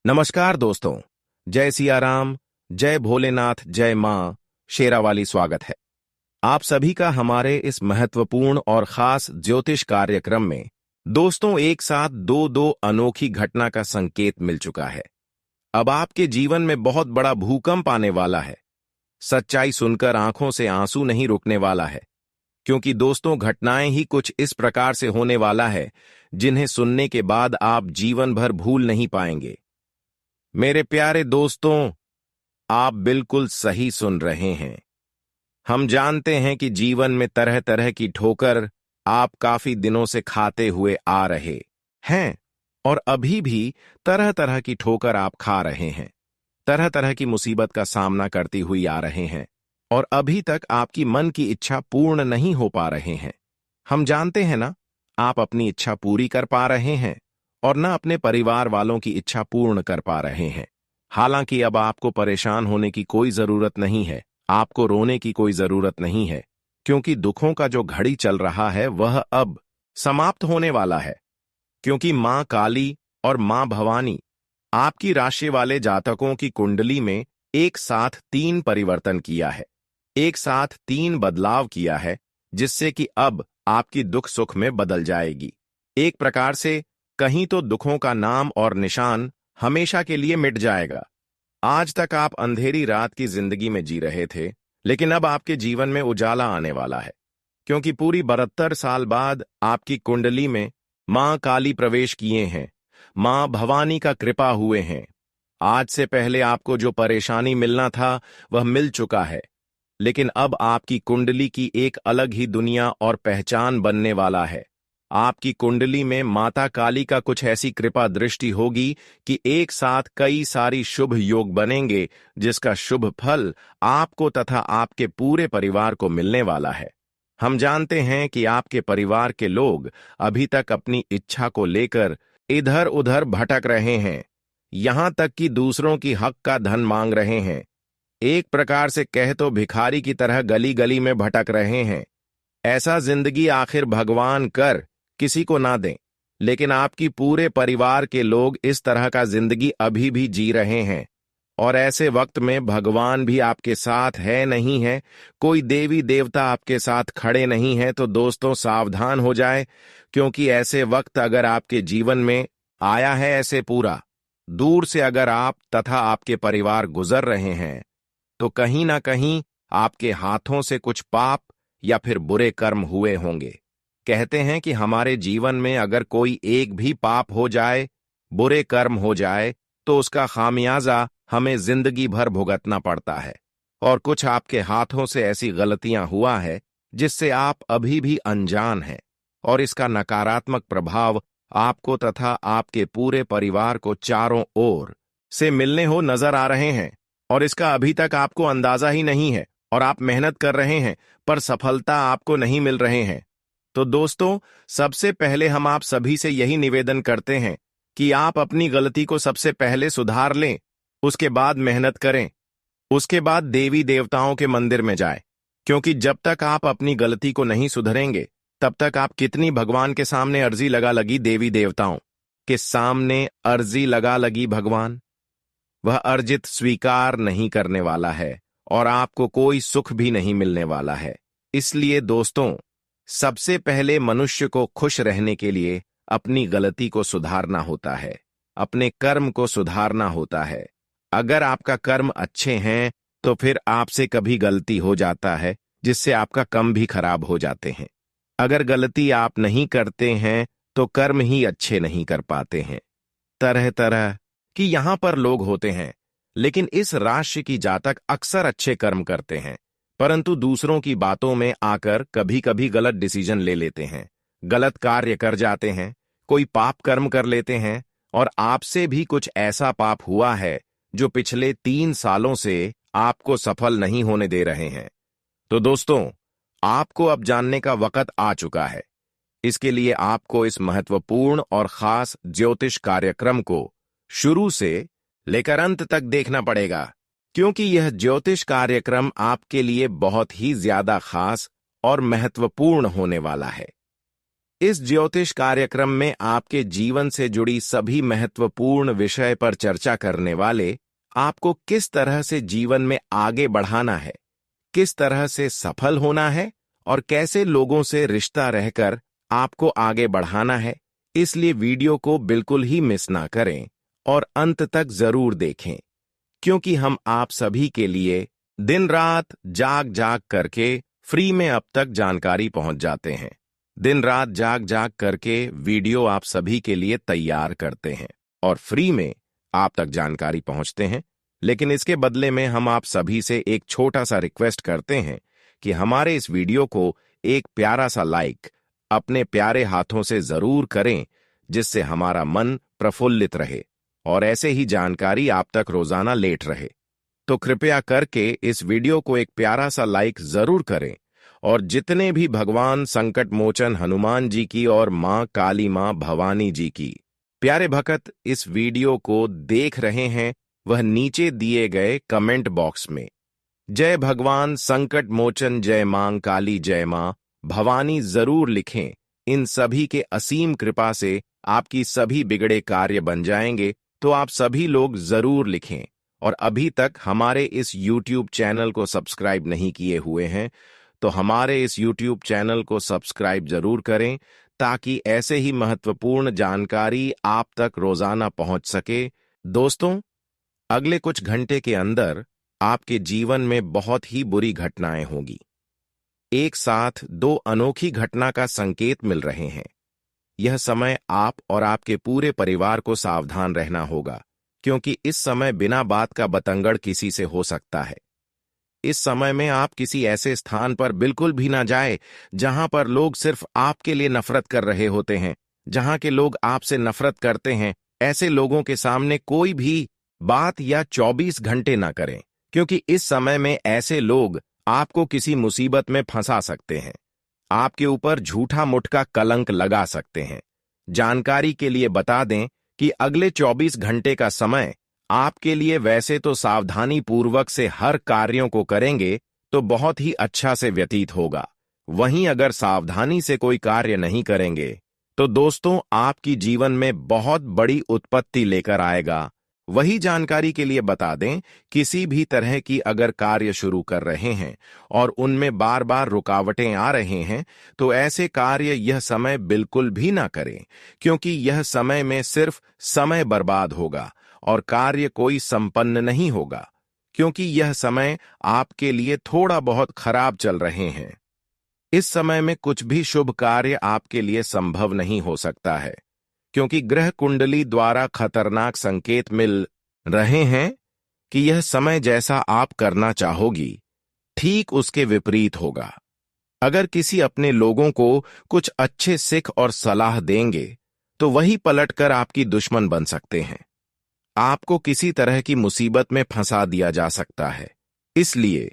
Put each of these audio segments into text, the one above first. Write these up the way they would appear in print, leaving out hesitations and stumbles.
नमस्कार दोस्तों। जय सिया राम, जय भोलेनाथ, जय मां शेरावाली। स्वागत है आप सभी का हमारे इस महत्वपूर्ण और खास ज्योतिष कार्यक्रम में। दोस्तों, एक साथ दो दो अनोखी घटना का संकेत मिल चुका है। अब आपके जीवन में बहुत बड़ा भूकंप आने वाला है। सच्चाई सुनकर आंखों से आंसू नहीं रुकने वाला है, क्योंकि दोस्तों घटनाएं ही कुछ इस प्रकार से होने वाला है जिन्हें सुनने के बाद आप जीवन भर भूल नहीं पाएंगे। मेरे प्यारे दोस्तों, आप बिल्कुल सही सुन रहे हैं। हम जानते हैं कि जीवन में तरह तरह की ठोकर आप काफी दिनों से खाते हुए आ रहे हैं, और अभी भी तरह तरह की ठोकर आप खा रहे हैं। तरह तरह की मुसीबत का सामना करती हुई आ रहे हैं, और अभी तक आपकी मन की इच्छा पूर्ण नहीं हो पा रहे हैं। हम जानते हैं ना, आप अपनी इच्छा पूरी कर पा रहे हैं और न अपने परिवार वालों की इच्छा पूर्ण कर पा रहे हैं। हालांकि अब आपको परेशान होने की कोई जरूरत नहीं है, आपको रोने की कोई जरूरत नहीं है, क्योंकि दुखों का जो घड़ी चल रहा है वह अब समाप्त होने वाला है। क्योंकि मां काली और मां भवानी आपकी राशि वाले जातकों की कुंडली में एक साथ 3 परिवर्तन किया है, एक साथ 3 बदलाव किया है, जिससे कि अब आपकी दुख सुख में बदल जाएगी। एक प्रकार से कहीं तो दुखों का नाम और निशान हमेशा के लिए मिट जाएगा। आज तक आप अंधेरी रात की जिंदगी में जी रहे थे, लेकिन अब आपके जीवन में उजाला आने वाला है, क्योंकि पूरी 72 साल बाद आपकी कुंडली में मां काली प्रवेश किए हैं, मां भवानी का कृपा हुए हैं। आज से पहले आपको जो परेशानी मिलना था वह मिल चुका है, लेकिन अब आपकी कुंडली की एक अलग ही दुनिया और पहचान बनने वाला है। आपकी कुंडली में माता काली का कुछ ऐसी कृपा दृष्टि होगी कि एक साथ कई सारी शुभ योग बनेंगे, जिसका शुभ फल आपको तथा आपके पूरे परिवार को मिलने वाला है। हम जानते हैं कि आपके परिवार के लोग अभी तक अपनी इच्छा को लेकर इधर उधर भटक रहे हैं, यहां तक कि दूसरों की हक का धन मांग रहे हैं। एक प्रकार से कह तो भिखारी की तरह गली गली में भटक रहे हैं। ऐसा जिंदगी आखिर भगवान कर किसी को ना दें, लेकिन आपकी पूरे परिवार के लोग इस तरह का जिंदगी अभी भी जी रहे हैं। और ऐसे वक्त में भगवान भी आपके साथ है नहीं है, कोई देवी देवता आपके साथ खड़े नहीं है, तो दोस्तों सावधान हो जाए, क्योंकि ऐसे वक्त अगर आपके जीवन में आया है, ऐसे पूरा दूर से अगर आप तथा आपके परिवार गुजर रहे हैं, तो कहीं ना कहीं आपके हाथों से कुछ पाप या फिर बुरे कर्म हुए होंगे। कहते हैं कि हमारे जीवन में अगर कोई एक भी पाप हो जाए, बुरे कर्म हो जाए, तो उसका खामियाजा हमें जिंदगी भर भुगतना पड़ता है। और कुछ आपके हाथों से ऐसी गलतियां हुआ है जिससे आप अभी भी अनजान हैं, और इसका नकारात्मक प्रभाव आपको तथा आपके पूरे परिवार को चारों ओर से मिलने हो नजर आ रहे हैं, और इसका अभी तक आपको अंदाजा ही नहीं है, और आप मेहनत कर रहे हैं पर सफलता आपको नहीं मिल रहे हैं। तो दोस्तों, सबसे पहले हम आप सभी से यही निवेदन करते हैं कि आप अपनी गलती को सबसे पहले सुधार लें, उसके बाद मेहनत करें, उसके बाद देवी देवताओं के मंदिर में जाएं, क्योंकि जब तक आप अपनी गलती को नहीं सुधरेंगे, तब तक आप कितनी भगवान के सामने अर्जी लगा लगी, देवी देवताओं के सामने अर्जी लगा लगी, भगवान वह अर्जित स्वीकार नहीं करने वाला है, और आपको कोई सुख भी नहीं मिलने वाला है। इसलिए दोस्तों, सबसे पहले मनुष्य को खुश रहने के लिए अपनी गलती को सुधारना होता है, अपने कर्म को सुधारना होता है। अगर आपका कर्म अच्छे हैं तो फिर आपसे कभी गलती हो जाता है, जिससे आपका कर्म भी खराब हो जाते हैं। अगर गलती आप नहीं करते हैं तो कर्म ही अच्छे नहीं कर पाते हैं। तरह तरह कि यहां पर लोग होते हैं, लेकिन इस राशि की जातक अक्सर अच्छे कर्म करते हैं, परंतु दूसरों की बातों में आकर कभी कभी गलत डिसीजन ले लेते हैं, गलत कार्य कर जाते हैं, कोई पाप कर्म कर लेते हैं। और आपसे भी कुछ ऐसा पाप हुआ है जो पिछले 3 सालों से आपको सफल नहीं होने दे रहे हैं। तो दोस्तों, आपको अब जानने का वक्त आ चुका है। इसके लिए आपको इस महत्वपूर्ण और खास ज्योतिष कार्यक्रम को शुरू से लेकर अंत तक देखना पड़ेगा, क्योंकि यह ज्योतिष कार्यक्रम आपके लिए बहुत ही ज्यादा खास और महत्वपूर्ण होने वाला है। इस ज्योतिष कार्यक्रम में आपके जीवन से जुड़ी सभी महत्वपूर्ण विषय पर चर्चा करने वाले आपको किस तरह से जीवन में आगे बढ़ाना है, किस तरह से सफल होना है और कैसे लोगों से रिश्ता रहकर आपको आगे बढ़ाना है। इसलिए वीडियो को बिल्कुल ही मिस ना करें और अंत तक जरूर देखें, क्योंकि हम आप सभी के लिए दिन रात जाग जाग करके फ्री में अब तक जानकारी पहुंच जाते हैं। दिन रात जाग जाग करके वीडियो आप सभी के लिए तैयार करते हैं और फ्री में आप तक जानकारी पहुंचते हैं। लेकिन इसके बदले में हम आप सभी से एक छोटा सा रिक्वेस्ट करते हैं कि हमारे इस वीडियो को एक प्यारा सा लाइक अपने प्यारे हाथों से जरूर करें, जिससे हमारा मन प्रफुल्लित रहे और ऐसे ही जानकारी आप तक रोजाना लेट रहे। तो कृपया करके इस वीडियो को एक प्यारा सा लाइक जरूर करें और जितने भी भगवान संकट मोचन हनुमान जी की और मां काली मां भवानी जी की प्यारे भक्त इस वीडियो को देख रहे हैं, वह नीचे दिए गए कमेंट बॉक्स में जय भगवान संकट मोचन जय मां काली जय मां भवानी जरूर लिखें। इन सभी के असीम कृपा से आपकी सभी बिगड़े कार्य बन जाएंगे। तो आप सभी लोग जरूर लिखें और अभी तक हमारे इस YouTube चैनल को सब्सक्राइब नहीं किए हुए हैं तो हमारे इस YouTube चैनल को सब्सक्राइब जरूर करें, ताकि ऐसे ही महत्वपूर्ण जानकारी आप तक रोजाना पहुंच सके। दोस्तों, अगले कुछ घंटे के अंदर आपके जीवन में बहुत ही बुरी घटनाएं होंगी। एक साथ दो अनोखी घटना का संकेत मिल रहे हैं। यह समय आप और आपके पूरे परिवार को सावधान रहना होगा, क्योंकि इस समय बिना बात का बतंगड़ किसी से हो सकता है। इस समय में आप किसी ऐसे स्थान पर बिल्कुल भी ना जाए जहां पर लोग सिर्फ आपके लिए नफरत कर रहे होते हैं, जहां के लोग आपसे नफरत करते हैं। ऐसे लोगों के सामने कोई भी बात या 24 घंटे ना करें, क्योंकि इस समय में ऐसे लोग आपको किसी मुसीबत में फंसा सकते हैं, आपके ऊपर झूठा मुठका कलंक लगा सकते हैं। जानकारी के लिए बता दें कि अगले 24 घंटे का समय आपके लिए वैसे तो सावधानी पूर्वक से हर कार्यों को करेंगे तो बहुत ही अच्छा से व्यतीत होगा। वहीं अगर सावधानी से कोई कार्य नहीं करेंगे तो दोस्तों आपकी जीवन में बहुत बड़ी उत्पत्ति लेकर आएगा। वही जानकारी के लिए बता दें, किसी भी तरह की अगर कार्य शुरू कर रहे हैं और उनमें बार बार रुकावटें आ रहे हैं तो ऐसे कार्य यह समय बिल्कुल भी ना करें, क्योंकि यह समय में सिर्फ समय बर्बाद होगा और कार्य कोई संपन्न नहीं होगा, क्योंकि यह समय आपके लिए थोड़ा बहुत खराब चल रहे हैं। इस समय में कुछ भी शुभ कार्य आपके लिए संभव नहीं हो सकता है, क्योंकि ग्रह कुंडली द्वारा खतरनाक संकेत मिल रहे हैं कि यह समय जैसा आप करना चाहोगी ठीक उसके विपरीत होगा। अगर किसी अपने लोगों को कुछ अच्छे सिख और सलाह देंगे तो वही पलटकर आपकी दुश्मन बन सकते हैं। आपको किसी तरह की मुसीबत में फंसा दिया जा सकता है। इसलिए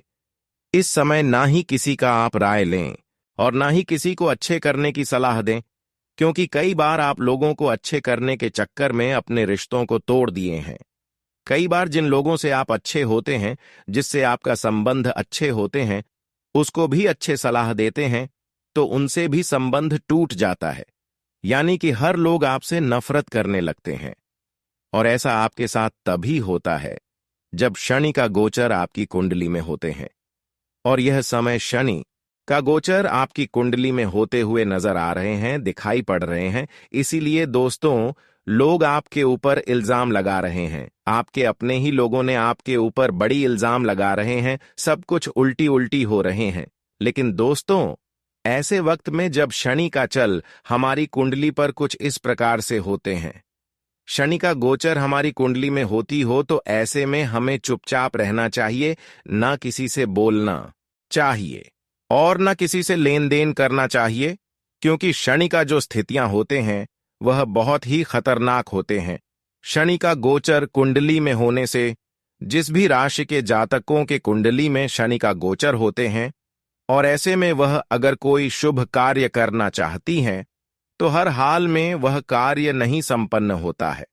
इस समय ना ही किसी का आप राय लें और ना ही किसी को अच्छे करने की सलाह दें, क्योंकि कई बार आप लोगों को अच्छे करने के चक्कर में अपने रिश्तों को तोड़ दिए हैं। कई बार जिन लोगों से आप अच्छे होते हैं, जिससे आपका संबंध अच्छे होते हैं, उसको भी अच्छे सलाह देते हैं तो उनसे भी संबंध टूट जाता है। यानी कि हर लोग आपसे नफरत करने लगते हैं। और ऐसा आपके साथ तभी होता है जब शनि का गोचर आपकी कुंडली में होते हैं। और यह समय शनि का गोचर आपकी कुंडली में होते हुए नजर आ रहे हैं, दिखाई पड़ रहे हैं। इसीलिए दोस्तों, लोग आपके ऊपर इल्जाम लगा रहे हैं, आपके अपने ही लोगों ने आपके ऊपर बड़ी इल्जाम लगा रहे हैं, सब कुछ उल्टी उल्टी हो रहे हैं। लेकिन दोस्तों, ऐसे वक्त में जब शनि का चल हमारी कुंडली पर कुछ इस प्रकार से होते हैं, शनि का गोचर हमारी कुंडली में होती हो, तो ऐसे में हमें चुपचाप रहना चाहिए, ना किसी से बोलना चाहिए और न किसी से लेन देन करना चाहिए, क्योंकि शनि का जो स्थितियां होते हैं वह बहुत ही खतरनाक होते हैं। शनि का गोचर कुंडली में होने से जिस भी राशि के जातकों के कुंडली में शनि का गोचर होते हैं और ऐसे में वह अगर कोई शुभ कार्य करना चाहती हैं तो हर हाल में वह कार्य नहीं संपन्न होता है।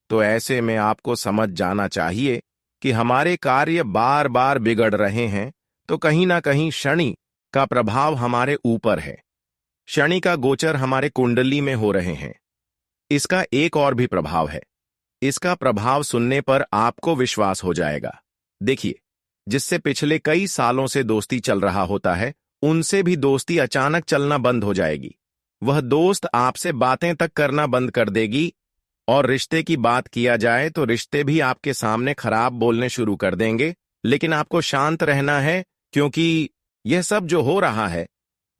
तो ऐसे में आपको समझ जाना चाहिए कि हमारे कार्य बार बार बिगड़ रहे हैं, तो कहीं ना कहीं शनि का प्रभाव हमारे ऊपर है। शनि का गोचर हमारे कुंडली में हो रहे हैं। इसका एक और भी प्रभाव है। इसका प्रभाव सुनने पर आपको विश्वास हो जाएगा। देखिए, जिससे पिछले कई सालों से दोस्ती चल रहा होता है, उनसे भी दोस्ती अचानक चलना बंद हो जाएगी। वह दोस्त आपसे बातें तक करना बंद कर देगी, और रिश्ते की बात किया जाए तो रिश्ते भी आपके सामने खराब बोलने शुरू कर देंगे। लेकिन आपको शांत रहना है, क्योंकि यह सब जो हो रहा है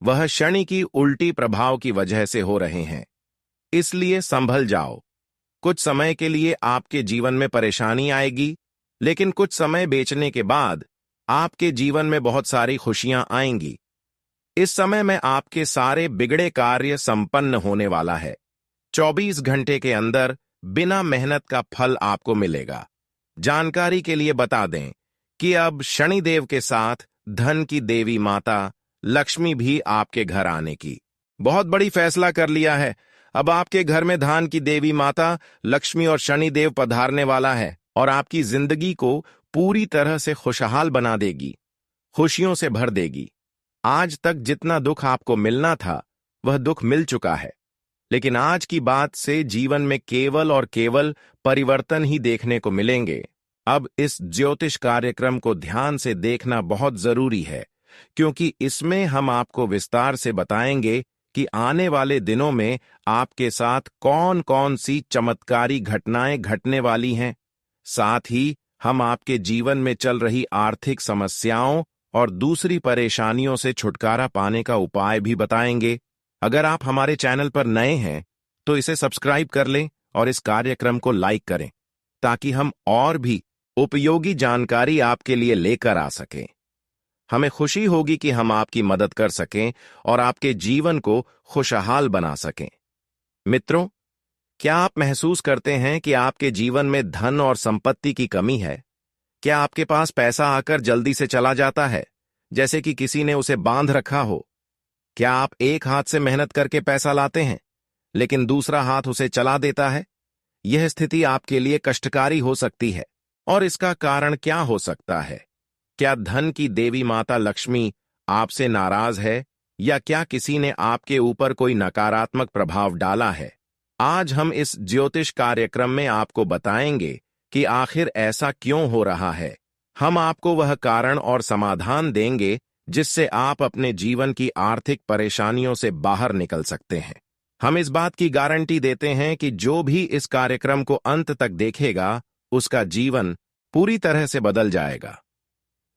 वह शनि की उल्टी प्रभाव की वजह से हो रहे हैं। इसलिए संभल जाओ। कुछ समय के लिए आपके जीवन में परेशानी आएगी, लेकिन कुछ समय बेचने के बाद आपके जीवन में बहुत सारी खुशियां आएंगी। इस समय में आपके सारे बिगड़े कार्य संपन्न होने वाला है। 24 घंटे के अंदर बिना मेहनत का फल आपको मिलेगा। जानकारी के लिए बता दें कि अब शनिदेव के साथ धन की देवी माता लक्ष्मी भी आपके घर आने की बहुत बड़ी फैसला कर लिया है। अब आपके घर में धन की देवी माता लक्ष्मी और शनिदेव पधारने वाला है और आपकी जिंदगी को पूरी तरह से खुशहाल बना देगी, खुशियों से भर देगी। आज तक जितना दुख आपको मिलना था वह दुख मिल चुका है, लेकिन आज की बात से जीवन में केवल और केवल परिवर्तन ही देखने को मिलेंगे। अब इस ज्योतिष कार्यक्रम को ध्यान से देखना बहुत जरूरी है, क्योंकि इसमें हम आपको विस्तार से बताएंगे कि आने वाले दिनों में आपके साथ कौन कौन सी चमत्कारी घटनाएं घटने वाली हैं। साथ ही हम आपके जीवन में चल रही आर्थिक समस्याओं और दूसरी परेशानियों से छुटकारा पाने का उपाय भी बताएंगे। अगर आप हमारे चैनल पर नए हैं तो इसे सब्सक्राइब कर लें और इस कार्यक्रम को लाइक करें, ताकि हम और भी उपयोगी जानकारी आपके लिए लेकर आ सकें। हमें खुशी होगी कि हम आपकी मदद कर सकें और आपके जीवन को खुशहाल बना सकें। मित्रों, क्या आप महसूस करते हैं कि आपके जीवन में धन और संपत्ति की कमी है? क्या आपके पास पैसा आकर जल्दी से चला जाता है, जैसे कि किसी ने उसे बांध रखा हो? क्या आप एक हाथ से मेहनत करके पैसा लाते हैं, लेकिन दूसरा हाथ उसे चला देता है? यह स्थिति आपके लिए कष्टकारी हो सकती है। और इसका कारण क्या हो सकता है? क्या धन की देवी माता लक्ष्मी आपसे नाराज है, या क्या किसी ने आपके ऊपर कोई नकारात्मक प्रभाव डाला है? आज हम इस ज्योतिष कार्यक्रम में आपको बताएंगे कि आखिर ऐसा क्यों हो रहा है। हम आपको वह कारण और समाधान देंगे जिससे आप अपने जीवन की आर्थिक परेशानियों से बाहर निकल सकते हैं। हम इस बात की गारंटी देते हैं कि जो भी इस कार्यक्रम को अंत तक देखेगा, उसका जीवन पूरी तरह से बदल जाएगा।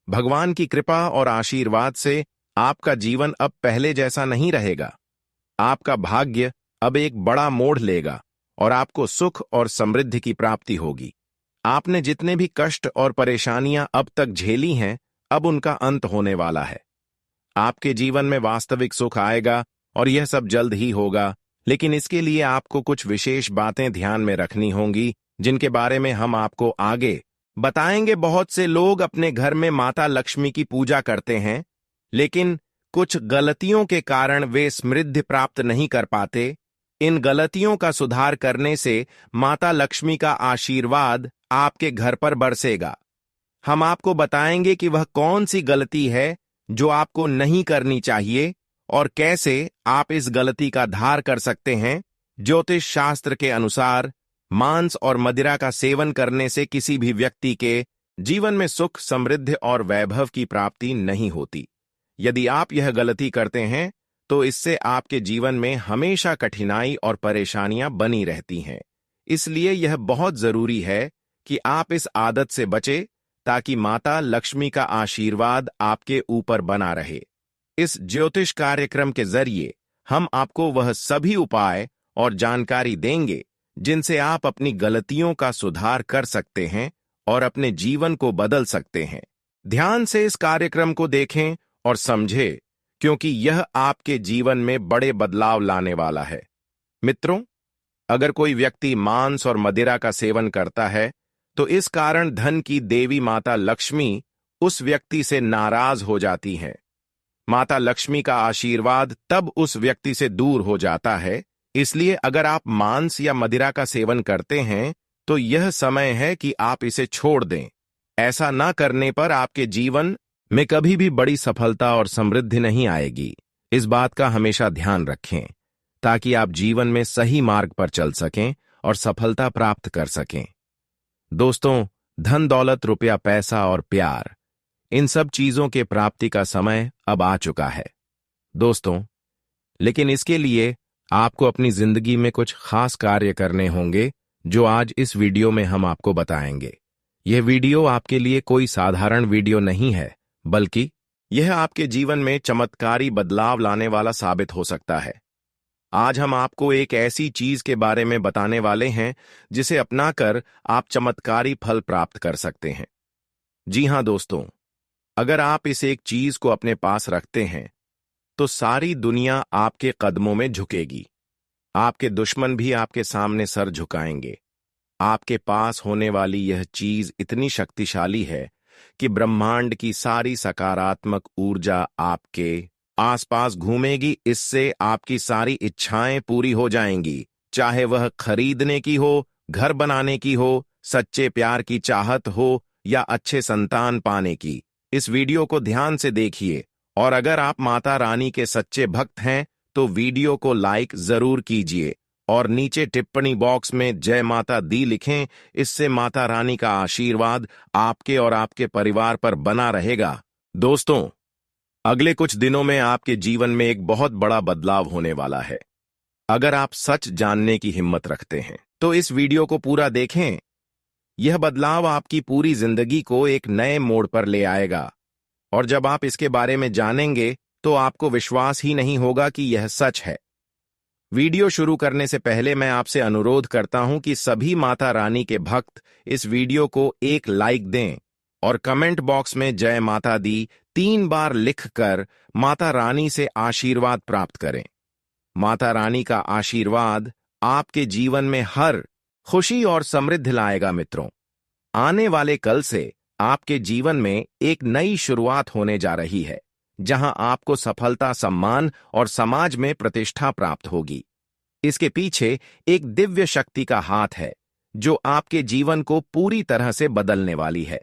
भगवान की कृपा और आशीर्वाद से आपका जीवन अब पहले जैसा नहीं रहेगा। आपका भाग्य अब एक बड़ा मोड़ लेगा और आपको सुख और समृद्धि की प्राप्ति होगी। आपने जितने भी कष्ट और परेशानियां अब तक झेली हैं, अब उनका अंत होने वाला है। आपके जीवन में वास्तविक सुख आएगा और यह सब जल्द ही होगा, लेकिन इसके लिए आपको कुछ विशेष बातें ध्यान में रखनी होंगी, जिनके बारे में हम आपको आगे बताएंगे। बहुत से लोग अपने घर में माता लक्ष्मी की पूजा करते हैं, लेकिन कुछ गलतियों के कारण वे समृद्धि प्राप्त नहीं कर पाते। इन गलतियों का सुधार करने से माता लक्ष्मी का आशीर्वाद आपके घर पर बरसेगा। हम आपको बताएंगे कि वह कौन सी गलती है जो आपको नहीं करनी चाहिए और कैसे आप इस गलती का धार कर सकते हैं। ज्योतिष शास्त्र के अनुसार मांस और मदिरा का सेवन करने से किसी भी व्यक्ति के जीवन में सुख, समृद्धि और वैभव की प्राप्ति नहीं होती। यदि आप यह गलती करते हैं तो इससे आपके जीवन में हमेशा कठिनाई और परेशानियां बनी रहती हैं। इसलिए यह बहुत जरूरी है कि आप इस आदत से बचें, ताकि माता लक्ष्मी का आशीर्वाद आपके ऊपर बना रहे। इस ज्योतिष कार्यक्रम के जरिए हम आपको वह सभी उपाय और जानकारी देंगे जिनसे आप अपनी गलतियों का सुधार कर सकते हैं और अपने जीवन को बदल सकते हैं। ध्यान से इस कार्यक्रम को देखें और समझें, क्योंकि यह आपके जीवन में बड़े बदलाव लाने वाला है। मित्रों, अगर कोई व्यक्ति मांस और मदिरा का सेवन करता है तो इस कारण धन की देवी माता लक्ष्मी उस व्यक्ति से नाराज हो जाती हैं। माता लक्ष्मी का आशीर्वाद तब उस व्यक्ति से दूर हो जाता है। इसलिए अगर आप मांस या मदिरा का सेवन करते हैं तो यह समय है कि आप इसे छोड़ दें। ऐसा न करने पर आपके जीवन में कभी भी बड़ी सफलता और समृद्धि नहीं आएगी। इस बात का हमेशा ध्यान रखें ताकि आप जीवन में सही मार्ग पर चल सकें और सफलता प्राप्त कर सकें। दोस्तों, धन दौलत, रुपया, पैसा और प्यार, इन सब चीजों के प्राप्ति का समय अब आ चुका है दोस्तों। लेकिन इसके लिए आपको अपनी जिंदगी में कुछ खास कार्य करने होंगे जो आज इस वीडियो में हम आपको बताएंगे। यह वीडियो आपके लिए कोई साधारण वीडियो नहीं है, बल्कि यह आपके जीवन में चमत्कारी बदलाव लाने वाला साबित हो सकता है। आज हम आपको एक ऐसी चीज के बारे में बताने वाले हैं जिसे अपनाकर आप चमत्कारी फल प्राप्त कर सकते हैं। जी हां दोस्तों, अगर आप इस एक चीज को अपने पास रखते हैं तो सारी दुनिया आपके कदमों में झुकेगी। आपके दुश्मन भी आपके सामने सर झुकाएंगे। आपके पास होने वाली यह चीज इतनी शक्तिशाली है कि ब्रह्मांड की सारी सकारात्मक ऊर्जा आपके आसपास घूमेगी। इससे आपकी सारी इच्छाएं पूरी हो जाएंगी, चाहे वह खरीदने की हो, घर बनाने की हो, सच्चे प्यार की चाहत हो या अच्छे संतान पाने की। इस वीडियो को ध्यान से देखिए और अगर आप माता रानी के सच्चे भक्त हैं तो वीडियो को लाइक जरूर कीजिए और नीचे टिप्पणी बॉक्स में जय माता दी लिखें। इससे माता रानी का आशीर्वाद आपके और आपके परिवार पर बना रहेगा। दोस्तों, अगले कुछ दिनों में आपके जीवन में एक बहुत बड़ा बदलाव होने वाला है। अगर आप सच जानने की हिम्मत रखते हैं तो इस वीडियो को पूरा देखें। यह बदलाव आपकी पूरी जिंदगी को एक नए मोड़ पर ले आएगा और जब आप इसके बारे में जानेंगे तो आपको विश्वास ही नहीं होगा कि यह सच है। वीडियो शुरू करने से पहले मैं आपसे अनुरोध करता हूं कि सभी माता रानी के भक्त इस वीडियो को एक लाइक दें और कमेंट बॉक्स में जय माता दी 3 बार लिखकर माता रानी से आशीर्वाद प्राप्त करें। माता रानी का आशीर्वाद आपके जीवन में हर खुशी और समृद्धि लाएगा। मित्रों, आने वाले कल से आपके जीवन में एक नई शुरुआत होने जा रही है, जहां आपको सफलता, सम्मान और समाज में प्रतिष्ठा प्राप्त होगी। इसके पीछे एक दिव्य शक्ति का हाथ है जो आपके जीवन को पूरी तरह से बदलने वाली है।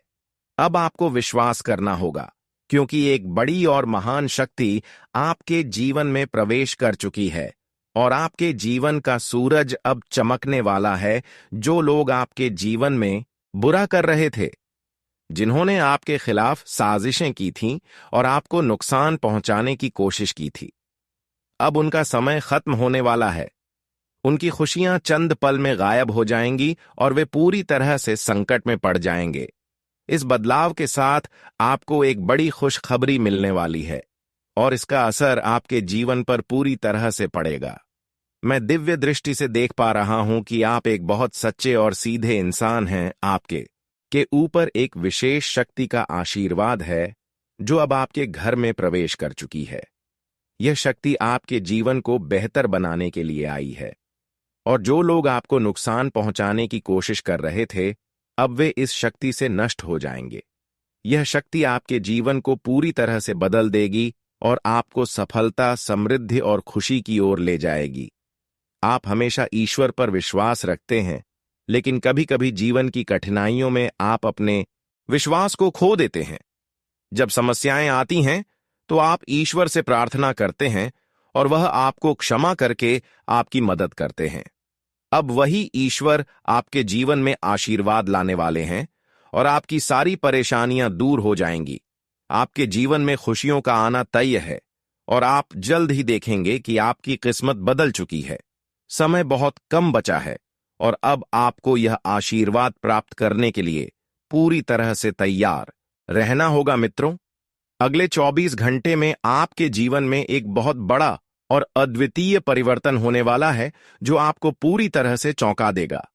अब आपको विश्वास करना होगा क्योंकि एक बड़ी और महान शक्ति आपके जीवन में प्रवेश कर चुकी है और आपके जीवन का सूरज अब चमकने वाला है। जो लोग आपके जीवन में बुरा कर रहे थे, जिन्होंने आपके खिलाफ साजिशें की थीं और आपको नुकसान पहुंचाने की कोशिश की थी, अब उनका समय खत्म होने वाला है। उनकी खुशियां चंद पल में गायब हो जाएंगी और वे पूरी तरह से संकट में पड़ जाएंगे। इस बदलाव के साथ आपको एक बड़ी खुशखबरी मिलने वाली है और इसका असर आपके जीवन पर पूरी तरह से पड़ेगा। मैं दिव्य दृष्टि से देख पा रहा हूं कि आप एक बहुत सच्चे और सीधे इंसान हैं। आपके ऊपर एक विशेष शक्ति का आशीर्वाद है जो अब आपके घर में प्रवेश कर चुकी है। यह शक्ति आपके जीवन को बेहतर बनाने के लिए आई है और जो लोग आपको नुकसान पहुंचाने की कोशिश कर रहे थे, अब वे इस शक्ति से नष्ट हो जाएंगे। यह शक्ति आपके जीवन को पूरी तरह से बदल देगी और आपको सफलता, समृद्धि और खुशी की ओर ले जाएगी। आप हमेशा ईश्वर पर विश्वास रखते हैं, लेकिन कभी-कभी जीवन की कठिनाइयों में आप अपने विश्वास को खो देते हैं। जब समस्याएं आती हैं तो आप ईश्वर से प्रार्थना करते हैं और वह आपको क्षमा करके आपकी मदद करते हैं। अब वही ईश्वर आपके जीवन में आशीर्वाद लाने वाले हैं और आपकी सारी परेशानियां दूर हो जाएंगी। आपके जीवन में खुशियों का आना तय है और आप जल्द ही देखेंगे कि आपकी किस्मत बदल चुकी है। समय बहुत कम बचा है और अब आपको यह आशीर्वाद प्राप्त करने के लिए पूरी तरह से तैयार रहना होगा। मित्रों, अगले 24 घंटे में आपके जीवन में एक बहुत बड़ा और अद्वितीय परिवर्तन होने वाला है जो आपको पूरी तरह से चौंका देगा।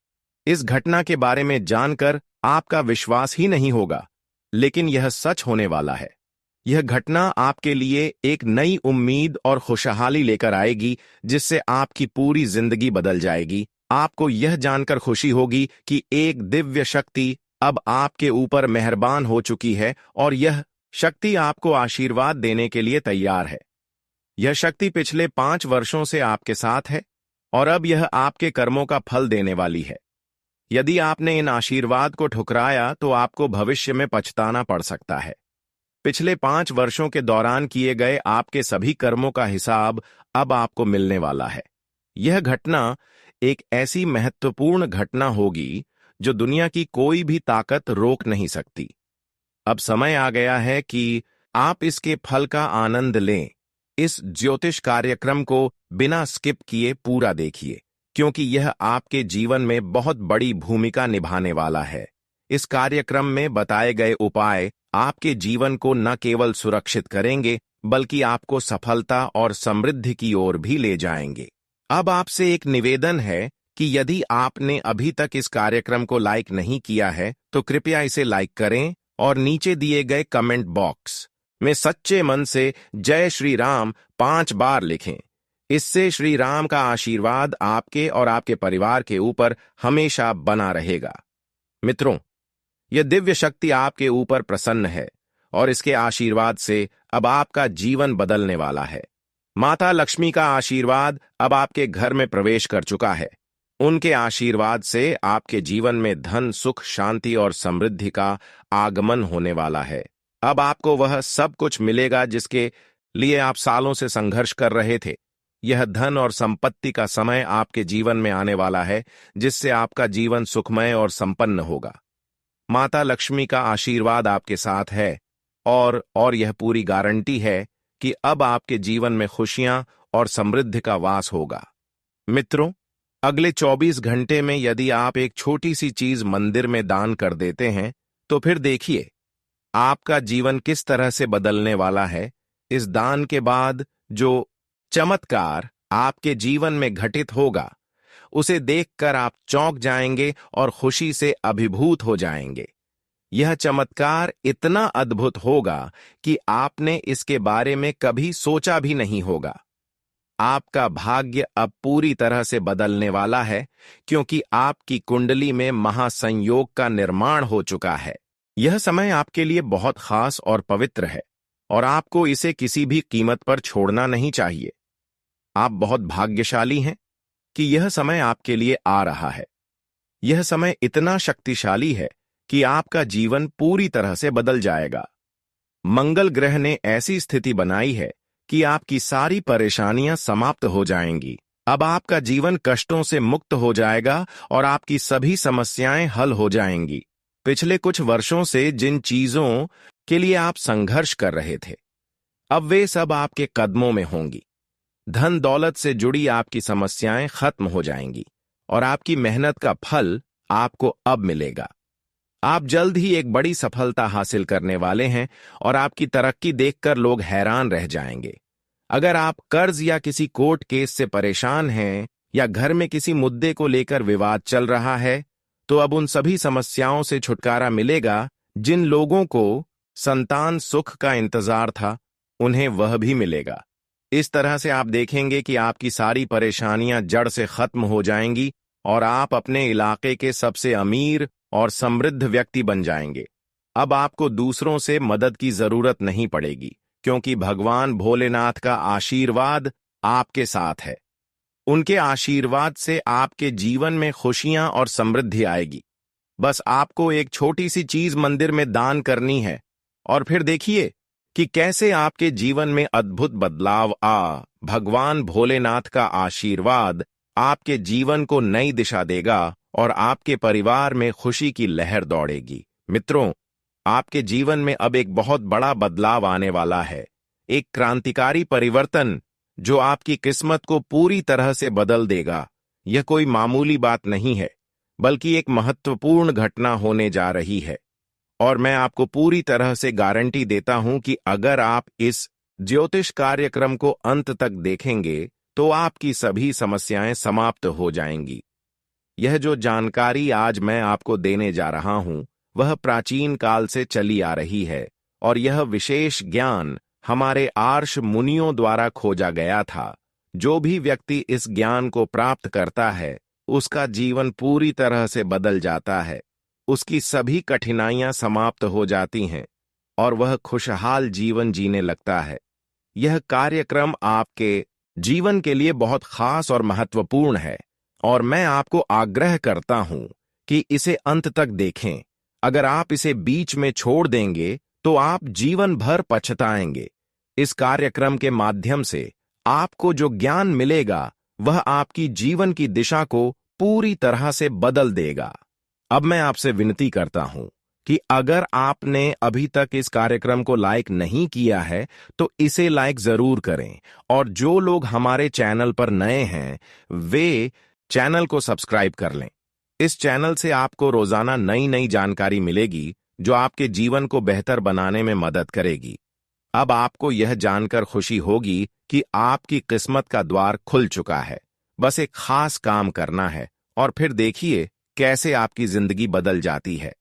इस घटना के बारे में जानकर आपका विश्वास ही नहीं होगा, लेकिन यह सच होने वाला है। यह घटना आपके लिए एक नई उम्मीद और खुशहाली लेकर आएगी जिससे आपकी पूरी जिंदगी बदल जाएगी। आपको यह जानकर खुशी होगी कि एक दिव्य शक्ति अब आपके ऊपर मेहरबान हो चुकी है और यह शक्ति आपको आशीर्वाद देने के लिए तैयार है। यह शक्ति पिछले 5 वर्षों से आपके साथ है और अब यह आपके कर्मों का फल देने वाली है। यदि आपने इन आशीर्वाद को ठुकराया तो आपको भविष्य में पछताना पड़ सकता है। पिछले 5 वर्षों के दौरान किए गए आपके सभी कर्मों का हिसाब अब आपको मिलने वाला है। यह घटना एक ऐसी महत्वपूर्ण घटना होगी जो दुनिया की कोई भी ताकत रोक नहीं सकती। अब समय आ गया है कि आप इसके फल का आनंद लें। इस ज्योतिष कार्यक्रम को बिना स्किप किए पूरा देखिए, क्योंकि यह आपके जीवन में बहुत बड़ी भूमिका निभाने वाला है। इस कार्यक्रम में बताए गए उपाय आपके जीवन को न केवल सुरक्षित करेंगे, बल्कि आपको सफलता और समृद्धि की ओर भी ले जाएंगे। अब आपसे एक निवेदन है कि यदि आपने अभी तक इस कार्यक्रम को लाइक नहीं किया है, तो कृपया इसे लाइक करें और नीचे दिए गए कमेंट बॉक्स में सच्चे मन से जय श्री राम 5 बार लिखें। इससे श्री राम का आशीर्वाद आपके और आपके परिवार के ऊपर हमेशा बना रहेगा। मित्रों, यह दिव्य शक्ति आपके ऊपर प्रसन्न है और इसके आशीर्वाद से अब आपका जीवन बदलने वाला है। माता लक्ष्मी का आशीर्वाद अब आपके घर में प्रवेश कर चुका है। उनके आशीर्वाद से आपके जीवन में धन, सुख, शांति और समृद्धि का आगमन होने वाला है। अब आपको वह सब कुछ मिलेगा जिसके लिए आप सालों से संघर्ष कर रहे थे। यह धन और संपत्ति का समय आपके जीवन में आने वाला है, जिससे आपका जीवन सुखमय और संपन्न होगा। माता लक्ष्मी का आशीर्वाद आपके साथ है और यह पूरी गारंटी है कि अब आपके जीवन में खुशियां और समृद्धि का वास होगा। मित्रों, अगले 24 घंटे में यदि आप एक छोटी सी चीज मंदिर में दान कर देते हैं, तो फिर देखिए आपका जीवन किस तरह से बदलने वाला है। इस दान के बाद जो चमत्कार आपके जीवन में घटित होगा, उसे देखकर आप चौंक जाएंगे और खुशी से अभिभूत हो जाएंगे। यह चमत्कार इतना अद्भुत होगा कि आपने इसके बारे में कभी सोचा भी नहीं होगा। आपका भाग्य अब पूरी तरह से बदलने वाला है, क्योंकि आपकी कुंडली में महासंयोग का निर्माण हो चुका है। यह समय आपके लिए बहुत खास और पवित्र है और आपको इसे किसी भी कीमत पर छोड़ना नहीं चाहिए। आप बहुत भाग्यशाली हैं कि यह समय आपके लिए आ रहा है। यह समय इतना शक्तिशाली है कि आपका जीवन पूरी तरह से बदल जाएगा। मंगल ग्रह ने ऐसी स्थिति बनाई है कि आपकी सारी परेशानियां समाप्त हो जाएंगी। अब आपका जीवन कष्टों से मुक्त हो जाएगा और आपकी सभी समस्याएं हल हो जाएंगी। पिछले कुछ वर्षों से जिन चीजों के लिए आप संघर्ष कर रहे थे, अब वे सब आपके कदमों में होंगी। धन दौलत से जुड़ी आपकी समस्याएं खत्म हो जाएंगी और आपकी मेहनत का फल आपको अब मिलेगा। आप जल्द ही एक बड़ी सफलता हासिल करने वाले हैं और आपकी तरक्की देखकर लोग हैरान रह जाएंगे। अगर आप कर्ज या किसी कोर्ट केस से परेशान हैं या घर में किसी मुद्दे को लेकर विवाद चल रहा है, तो अब उन सभी समस्याओं से छुटकारा मिलेगा। जिन लोगों को संतान सुख का इंतजार था, उन्हें वह भी मिलेगा। इस तरह से आप देखेंगे कि आपकी सारी परेशानियां जड़ से खत्म हो जाएंगी और आप अपने इलाके के सबसे अमीर और समृद्ध व्यक्ति बन जाएंगे। अब आपको दूसरों से मदद की जरूरत नहीं पड़ेगी, क्योंकि भगवान भोलेनाथ का आशीर्वाद आपके साथ है। उनके आशीर्वाद से आपके जीवन में खुशियां और समृद्धि आएगी। बस आपको एक छोटी सी चीज मंदिर में दान करनी है और फिर देखिए कि कैसे आपके जीवन में अद्भुत बदलाव भगवान भोलेनाथ का आशीर्वाद आपके जीवन को नई दिशा देगा और आपके परिवार में खुशी की लहर दौड़ेगी। मित्रों, आपके जीवन में अब एक बहुत बड़ा बदलाव आने वाला है, एक क्रांतिकारी परिवर्तन जो आपकी किस्मत को पूरी तरह से बदल देगा। यह कोई मामूली बात नहीं है, बल्कि एक महत्वपूर्ण घटना होने जा रही है और मैं आपको पूरी तरह से गारंटी देता हूं कि अगर आप इस ज्योतिष कार्यक्रम को अंत तक देखेंगे तो आपकी सभी समस्याएं समाप्त हो जाएंगी। यह जो जानकारी आज मैं आपको देने जा रहा हूं, वह प्राचीन काल से चली आ रही है और यह विशेष ज्ञान हमारे आर्ष मुनियों द्वारा खोजा गया था। जो भी व्यक्ति इस ज्ञान को प्राप्त करता है, उसका जीवन पूरी तरह से बदल जाता है। उसकी सभी कठिनाइयां समाप्त हो जाती हैं और वह खुशहाल जीवन जीने लगता है। यह कार्यक्रम आपके जीवन के लिए बहुत खास और महत्वपूर्ण है और मैं आपको आग्रह करता हूं कि इसे अंत तक देखें। अगर आप इसे बीच में छोड़ देंगे तो आप जीवन भर पछताएंगे। इस कार्यक्रम के माध्यम से आपको जो ज्ञान मिलेगा वह आपकी जीवन की दिशा को पूरी तरह से बदल देगा। अब मैं आपसे विनती करता हूं कि अगर आपने अभी तक इस कार्यक्रम को लाइक नहीं किया है तो इसे लाइक जरूर करें, और जो लोग हमारे चैनल पर नए हैं वे चैनल को सब्सक्राइब कर लें। इस चैनल से आपको रोजाना नई नई जानकारी मिलेगी जो आपके जीवन को बेहतर बनाने में मदद करेगी। अब आपको यह जानकर खुशी होगी कि आपकी किस्मत का द्वार खुल चुका है। बस एक खास काम करना है और फिर देखिए कैसे आपकी जिंदगी बदल जाती है।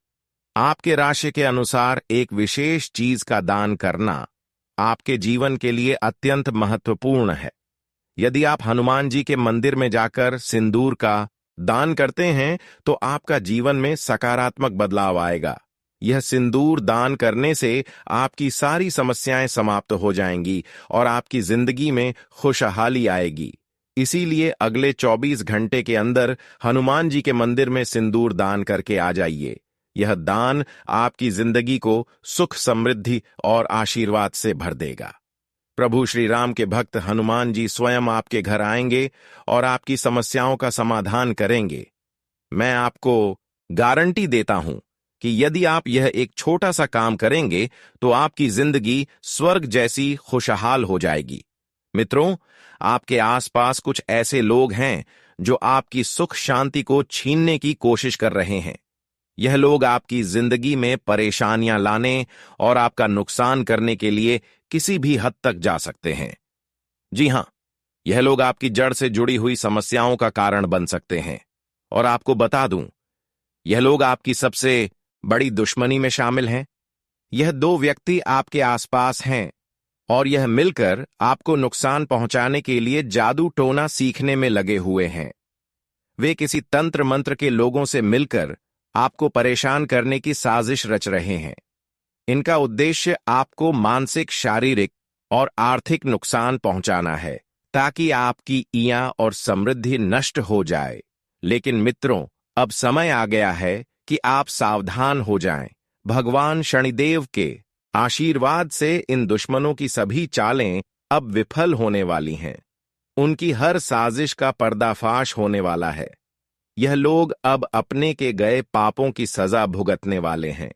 आपके राशि के अनुसार एक विशेष चीज का दान करना आपके जीवन के लिए अत्यंत महत्वपूर्ण है। यदि आप हनुमान जी के मंदिर में जाकर सिंदूर का दान करते हैं तो आपका जीवन में सकारात्मक बदलाव आएगा। यह सिंदूर दान करने से आपकी सारी समस्याएं समाप्त हो जाएंगी और आपकी जिंदगी में खुशहाली आएगी। इसीलिए अगले 24 घंटे के अंदर हनुमान जी के मंदिर में सिंदूर दान करके आ जाइए। यह दान आपकी जिंदगी को सुख, समृद्धि और आशीर्वाद से भर देगा। प्रभु श्री राम के भक्त हनुमान जी स्वयं आपके घर आएंगे और आपकी समस्याओं का समाधान करेंगे। मैं आपको गारंटी देता हूं कि यदि आप यह एक छोटा सा काम करेंगे तो आपकी जिंदगी स्वर्ग जैसी खुशहाल हो जाएगी। मित्रों, आपके आसपास कुछ ऐसे लोग हैं जो आपकी सुख शांति को छीनने की कोशिश कर रहे हैं। यह लोग आपकी जिंदगी में परेशानियां लाने और आपका नुकसान करने के लिए किसी भी हद तक जा सकते हैं। जी हां, यह लोग आपकी जड़ से जुड़ी हुई समस्याओं का कारण बन सकते हैं। और आपको बता दूं, यह लोग आपकी सबसे बड़ी दुश्मनी में शामिल हैं। यह दो व्यक्ति आपके आसपास हैं और यह मिलकर आपको नुकसान पहुंचाने के लिए जादू टोना सीखने में लगे हुए हैं। वे किसी तंत्र मंत्र के लोगों से मिलकर आपको परेशान करने की साजिश रच रहे हैं। इनका उद्देश्य आपको मानसिक, शारीरिक और आर्थिक नुकसान पहुंचाना है ताकि आपकी इयां और समृद्धि नष्ट हो जाए। लेकिन मित्रों, अब समय आ गया है कि आप सावधान हो जाएं। भगवान शनिदेव के आशीर्वाद से इन दुश्मनों की सभी चालें अब विफल होने वाली हैं। उनकी हर साजिश का पर्दाफाश होने वाला है। यह लोग अब अपने के गए पापों की सजा भुगतने वाले हैं।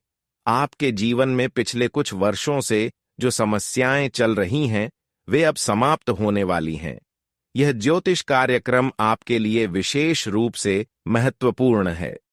आपके जीवन में पिछले कुछ वर्षों से जो समस्याएं चल रही हैं वे अब समाप्त होने वाली हैं। यह ज्योतिष कार्यक्रम आपके लिए विशेष रूप से महत्वपूर्ण है।